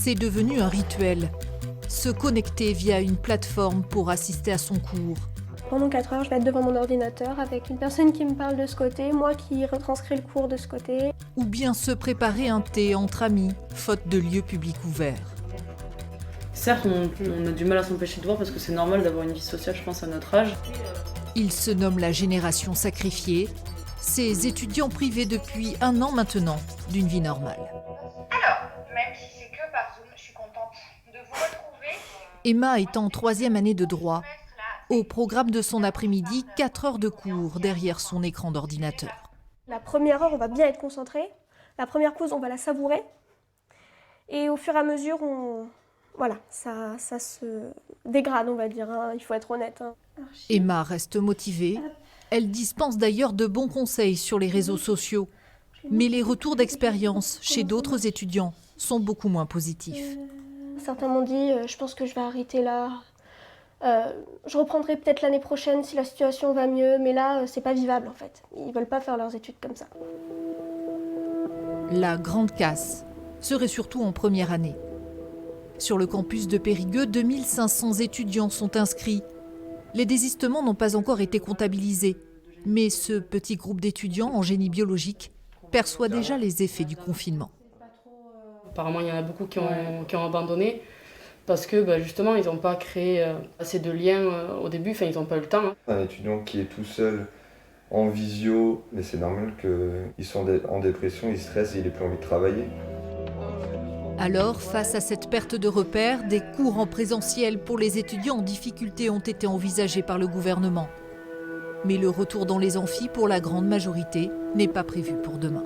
C'est devenu un rituel. Se connecter via une plateforme pour assister à son cours. Pendant 4 heures, je vais être devant mon ordinateur avec une personne qui me parle de ce côté, moi qui retranscris le cours de ce côté. Ou bien se préparer un thé entre amis, faute de lieux publics ouverts. Certes, on a du mal à s'empêcher de voir parce que c'est normal d'avoir une vie sociale, je pense, à notre âge. Ils se nomment la génération sacrifiée. Ces étudiants privés depuis 1 an maintenant d'une vie normale. Alors, même si c'est que par Zoom, je suis contente de vous retrouver. Emma est en 3e année de droit. Au programme de son après-midi, 4 heures de cours derrière son écran d'ordinateur. La première heure, on va bien être concentré. La première pause, on va la savourer. Et au fur et à mesure, ça se dégrade, on va dire. Il faut être honnête. Emma reste motivée. Elle dispense d'ailleurs de bons conseils sur les réseaux sociaux. Mais les retours d'expérience chez d'autres étudiants sont beaucoup moins positifs. Certains m'ont dit, je pense que je vais arrêter là. Je reprendrai peut-être l'année prochaine si la situation va mieux, mais là, c'est pas vivable en fait. Ils veulent pas faire leurs études comme ça. La grande casse serait surtout en première année. Sur le campus de Périgueux, 2500 étudiants sont inscrits. Les désistements n'ont pas encore été comptabilisés, mais ce petit groupe d'étudiants en génie biologique perçoit déjà les effets du confinement. Apparemment, il y en a beaucoup qui ont abandonné parce que justement, ils n'ont pas créé assez de liens au début, ils n'ont pas eu le temps. Un étudiant qui est tout seul en visio, mais c'est normal qu'il soit en dépression, il stresse et il n'ait plus envie de travailler. Alors, face à cette perte de repères, des cours en présentiel pour les étudiants en difficulté ont été envisagés par le gouvernement. Mais le retour dans les amphis pour la grande majorité n'est pas prévu pour demain.